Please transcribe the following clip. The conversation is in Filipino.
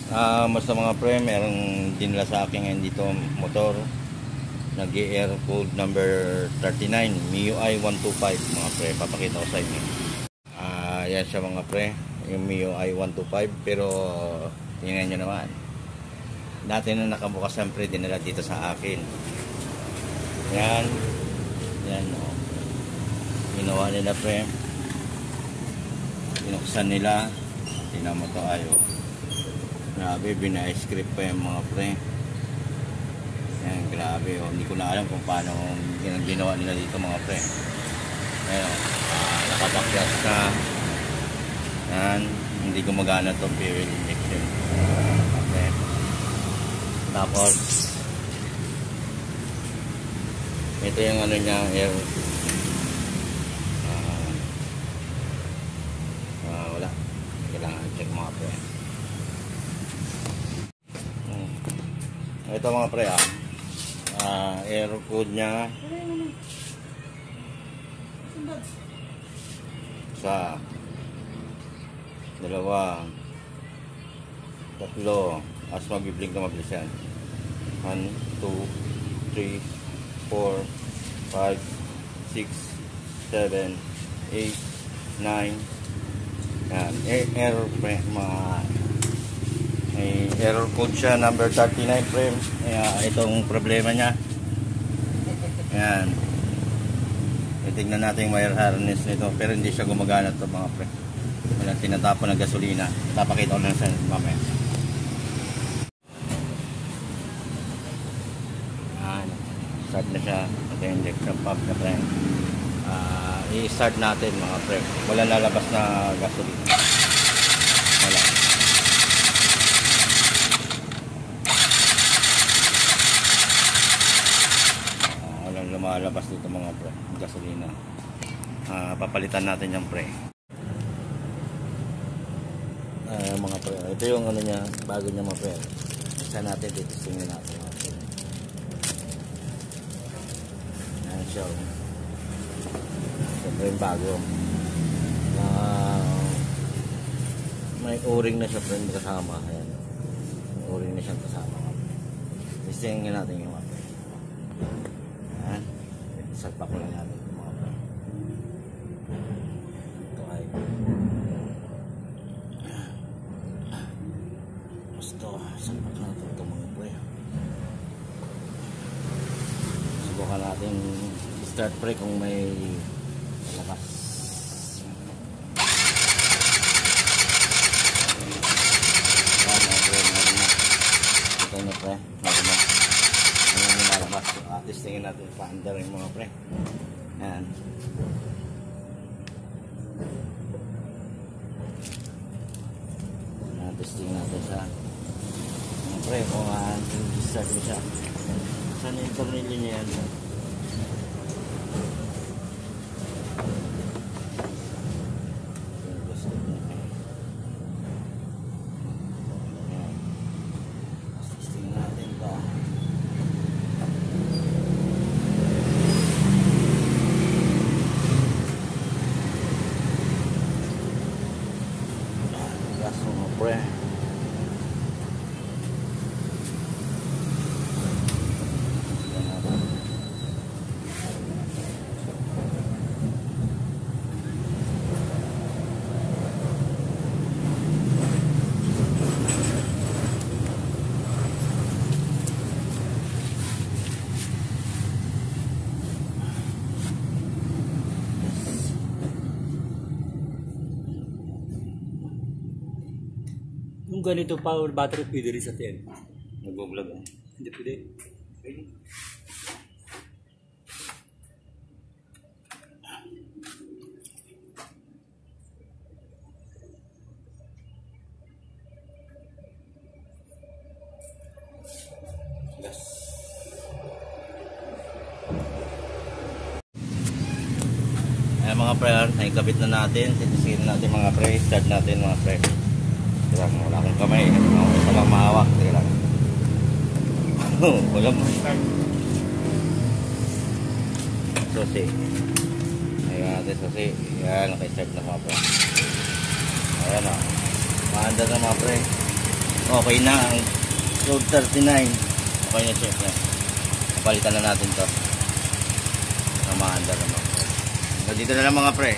Basta mga pre, merong dinala sa akin ngayon dito motor. Nag-air code number 39 MIUI 125 mga pre, papakita ko sa inyo. Yan siya mga pre, yung MIUI 125, pero tingnan nyo naman, dati na nakabukas ang pre, dinala dito sa akin. Yan oh. Ginawa nila pre, binuksan nila, tingnan mo to ayo. Grabe, bina-script pa yung mga pre. Yan, grabe oh. Hindi ko na alam kung paano ginawa nila dito mga pre. Ayan, nakabakyas na. Yan, hindi gumagana itong fuel injection. Okay. Tapos ito yung ano niya, air. Wala. Kailangan check mga pre. Ito mga pre, air code nya sa 2, 3, as mabiblink na mabilis yan. 1, 2, 3, 4, 5, 6, 7, 8, 9. Yan, error pre, may error code siya number 39 pre. Itong problema nya. Yan, tingnan natin yung wire harness nito, pero hindi siya gumagana ito mga pre. Walang tinatapon na gasolina. Tapakita ko lang sa mamaya. Start na siya. Ito yung injection pump na pre. I-start natin mga pre. Wala lalabas na gasolina. Wala. Walang lumalabas dito mga pre. Gasolina. Papalitan natin yung pre. Mga pre. Ito yung ano niya, bago niya mga pre. Isa natin dito. Tingnan natin mga pre. Ayan siya. Ito yung bago. May o-ring na siya pre, kasama. Ayan. May o-ring na siya kasama. Tingnan natin yung mga pre. Ayan. Salpa ko lang natin yung mga pre. Ito ay gusto. Salpa ko natin ito mga pre. Subukan natin start pre kung may lakas. Ito na pre. At least tingin natin pa-under yung mga pre. Ayan. Testing natin sa mga pre kung start mo siya. Saan yung tornilyo niya yan? Pre. Kung ganito power battery, pwede rin sa 10. Nag-vlog ah. Hindi pwede. Pwede. Gas. Ayan mga pre, naikabit na natin. Sisingin natin mga pre. Start natin mga pre. Wala akong kamay. Ako isa lang mahawak. Sige lang. Wala mo. Susi. Ayan natin susi. Ayan, naka-start na mga pre. Ayan o. Maanda na mga pre. Okay na ang Code 39. Okay na check na. Napalitan na natin to. Namaanda naman. So, dito na lang mga pre.